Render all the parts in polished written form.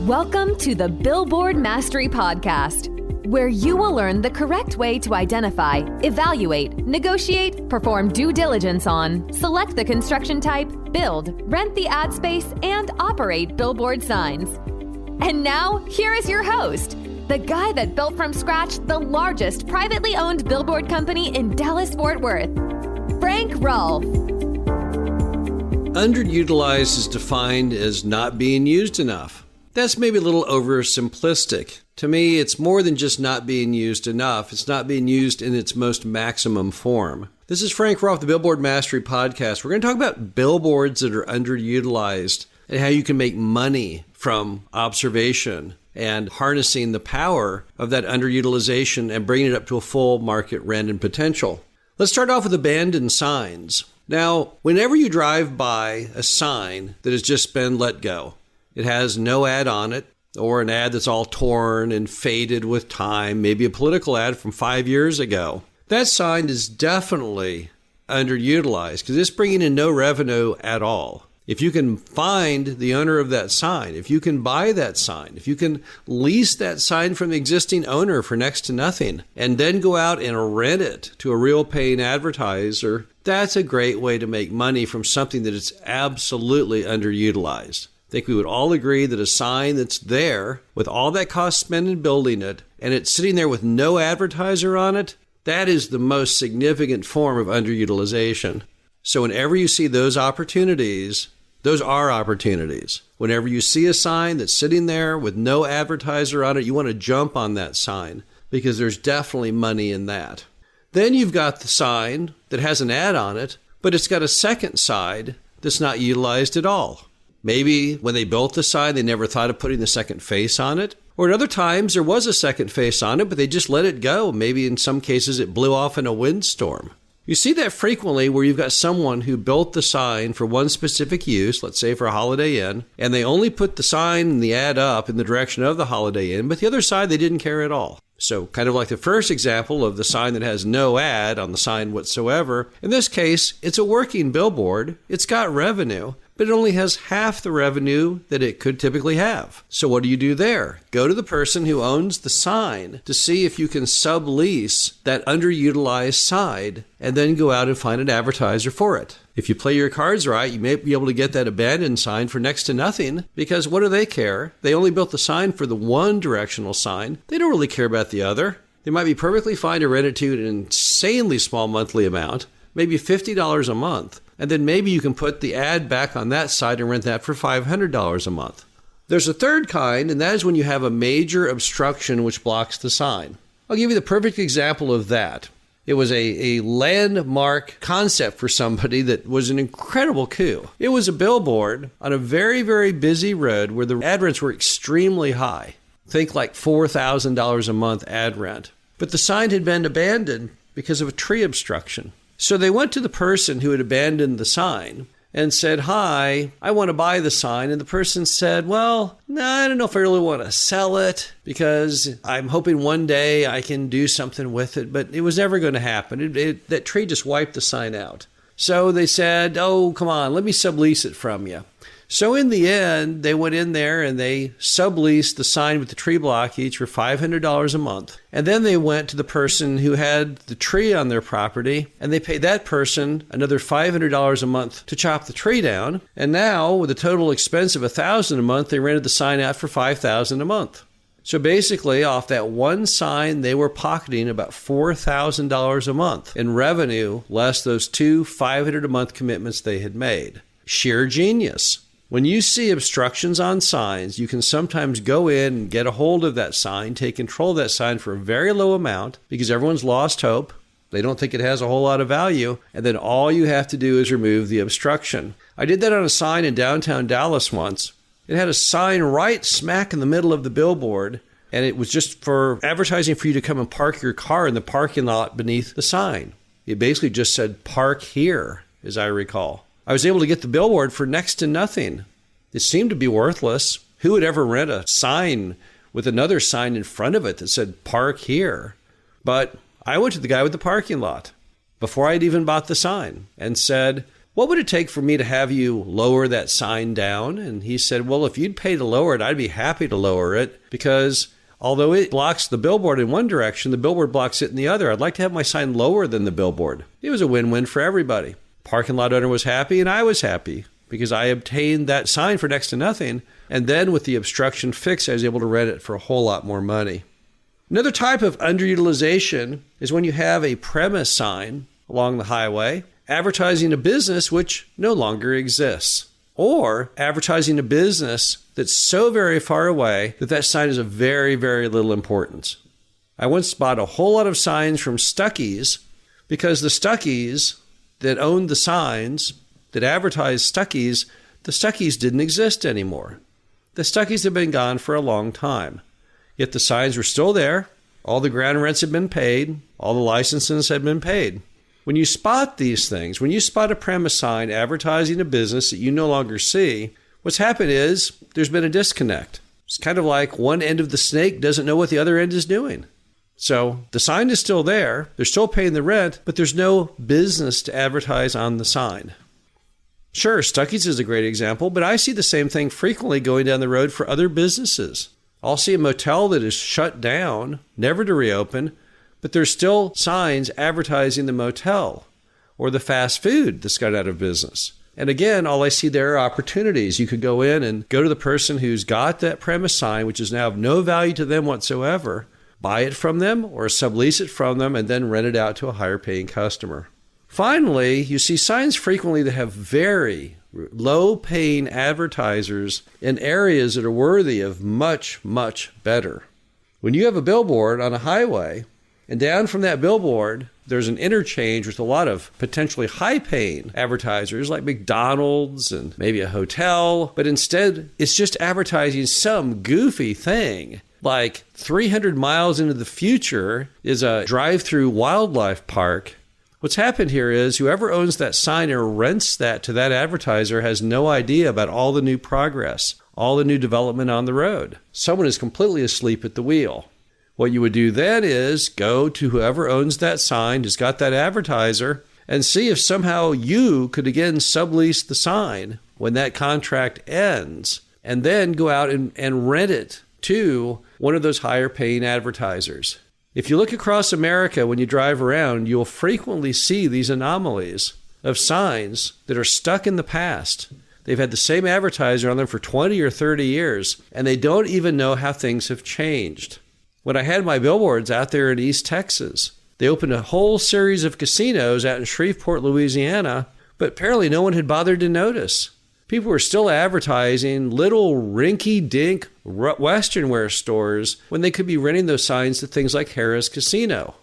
Welcome to the Billboard Mastery Podcast, where you will learn the correct way to identify, evaluate, negotiate, perform due diligence on, select the construction type, build, rent the ad space, and operate billboard signs. And now, here is your host, the guy that built from scratch the largest privately owned billboard company in Dallas-Fort Worth, Frank Rolfe. Underutilized is defined as not being used enough. That's maybe a little oversimplistic. To me, it's more than just not being used enough. It's not being used in its most maximum form. This is Frank Rolfe, the Billboard Mastery Podcast. We're going to talk about billboards that are underutilized and how you can make money from observation and harnessing the power of that underutilization and bringing it up to a full market rent and potential. Let's start off with abandoned signs. Now, whenever you drive by a sign that has just been let go, it has no ad on it, or an ad that's all torn and faded with time, maybe a political ad from 5 years ago. That sign is definitely underutilized because it's bringing in no revenue at all. If you can find the owner of that sign, if you can buy that sign, if you can lease that sign from the existing owner for next to nothing, and then go out and rent it to a real paying advertiser, that's a great way to make money from something that is absolutely underutilized. I think we would all agree that a sign that's there with all that cost spent in building it and it's sitting there with no advertiser on it, that is the most significant form of underutilization. So whenever you see those opportunities, those are opportunities. Whenever you see a sign that's sitting there with no advertiser on it, you want to jump on that sign because there's definitely money in that. Then you've got the sign that has an ad on it, but it's got a second side that's not utilized at all. Maybe when they built the sign, they never thought of putting the second face on it. Or at other times, there was a second face on it, but they just let it go. Maybe in some cases, it blew off in a windstorm. You see that frequently where you've got someone who built the sign for one specific use, let's say for a Holiday Inn, and they only put the sign and the ad up in the direction of the Holiday Inn, but the other side, they didn't care at all. So kind of like the first example of the sign that has no ad on the sign whatsoever. In this case, it's a working billboard. It's got revenue, but it only has half the revenue that it could typically have. So what do you do there? Go to the person who owns the sign to see if you can sublease that underutilized side and then go out and find an advertiser for it. If you play your cards right, you may be able to get that abandoned sign for next to nothing because what do they care? They only built the sign for the one directional sign. They don't really care about the other. They might be perfectly fine to rent it to an insanely small monthly amount, maybe $50 a month. And then maybe you can put the ad back on that side and rent that for $500 a month. There's a third kind, and that is when you have a major obstruction which blocks the sign. I'll give you the perfect example of that. It was a landmark concept for somebody that was an incredible coup. It was a billboard on a very, very busy road where the ad rents were extremely high. Think like $4,000 a month ad rent. But the sign had been abandoned because of a tree obstruction. So they went to the person who had abandoned the sign and said, "Hi, I want to buy the sign." And the person said, "Well, no, I don't know if I really want to sell it because I'm hoping one day I can do something with it." But it was never going to happen. That tree just wiped the sign out. So they said, "Oh, come on, let me sublease it from you." So in the end, they went in there and they subleased the sign with the tree block each for $500 a month. And then they went to the person who had the tree on their property and they paid that person another $500 a month to chop the tree down. And now with a total expense of $1,000 a month, they rented the sign out for $5,000 a month. So basically off that one sign, they were pocketing about $4,000 a month in revenue, less those two $500 a month commitments they had made. Sheer genius. When you see obstructions on signs, you can sometimes go in and get a hold of that sign, take control of that sign for a very low amount because everyone's lost hope. They don't think it has a whole lot of value. And then all you have to do is remove the obstruction. I did that on a sign in downtown Dallas once. It had a sign right smack in the middle of the billboard, and it was just for advertising for you to come and park your car in the parking lot beneath the sign. It basically just said, "Park here," as I recall. I was able to get the billboard for next to nothing. It seemed to be worthless. Who would ever rent a sign with another sign in front of it that said, "Park here"? But I went to the guy with the parking lot before I'd even bought the sign and said, what would it take for me to have you lower that sign down? And he said, well, if you'd pay to lower it, I'd be happy to lower it, because although it blocks the billboard in one direction, the billboard blocks it in the other. I'd like to have my sign lower than the billboard. It was a win-win for everybody. Parking lot owner was happy and I was happy because I obtained that sign for next to nothing. And then with the obstruction fixed, I was able to rent it for a whole lot more money. Another type of underutilization is when you have a premise sign along the highway advertising a business which no longer exists, or advertising a business that's so very far away that that sign is of very, very little importance. I once bought a whole lot of signs from Stuckey's because the Stuckey's that owned the signs that advertised Stuckey's, the Stuckey's didn't exist anymore. The Stuckey's had been gone for a long time. Yet the signs were still there, all the ground rents had been paid, all the licenses had been paid. When you spot these things, when you spot a premise sign advertising a business that you no longer see, what's happened is there's been a disconnect. It's kind of like one end of the snake doesn't know what the other end is doing. So the sign is still there, they're still paying the rent, but there's no business to advertise on the sign. Sure, Stuckey's is a great example, but I see the same thing frequently going down the road for other businesses. I'll see a motel that is shut down, never to reopen, but there's still signs advertising the motel or the fast food that's got out of business. And again, all I see there are opportunities. You could go in and go to the person who's got that premise sign, which is now of no value to them whatsoever, buy it from them or sublease it from them, and then rent it out to a higher paying customer. Finally, you see signs frequently that have very low-paying advertisers in areas that are worthy of much, much better. When you have a billboard on a highway, and down from that billboard, there's an interchange with a lot of potentially high-paying advertisers like McDonald's and maybe a hotel, but instead it's just advertising some goofy thing. Like 300 miles into the future is a drive-through wildlife park. What's happened here is whoever owns that sign or rents that to that advertiser has no idea about all the new progress, all the new development on the road. Someone is completely asleep at the wheel. What you would do then is go to whoever owns that sign, who's got that advertiser, and see if somehow you could again sublease the sign when that contract ends, and then go out and rent it to one of those higher paying advertisers. If you look across America when you drive around, you'll frequently see these anomalies of signs that are stuck in the past. They've had the same advertiser on them for 20 or 30 years, and they don't even know how things have changed. When I had my billboards out there in East Texas, they opened a whole series of casinos out in Shreveport, Louisiana, but apparently no one had bothered to notice. People were still advertising little rinky-dink Western wear stores when they could be renting those signs to things like Harrah's Casino.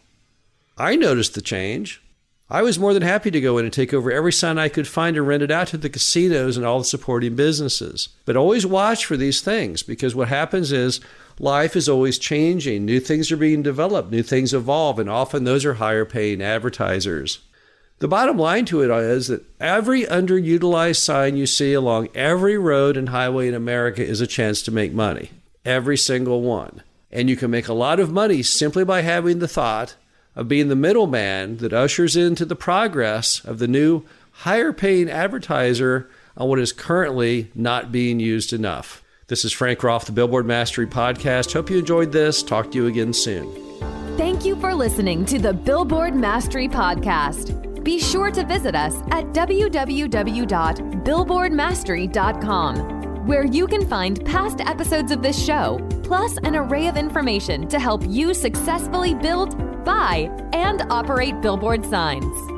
I noticed the change. I was more than happy to go in and take over every sign I could find and rent it out to the casinos and all the supporting businesses. But always watch for these things, because what happens is life is always changing. New things are being developed, new things evolve, and often those are higher paying advertisers. The bottom line to it is that every underutilized sign you see along every road and highway in America is a chance to make money. Every single one. And you can make a lot of money simply by having the thought of being the middleman that ushers into the progress of the new higher paying advertiser on what is currently not being used enough. This is Frank Rolfe, the Billboard Mastery Podcast. Hope you enjoyed this. Talk to you again soon. Thank you for listening to the Billboard Mastery Podcast. Be sure to visit us at www.billboardmastery.com, where you can find past episodes of this show, plus an array of information to help you successfully build, buy, and operate billboard signs.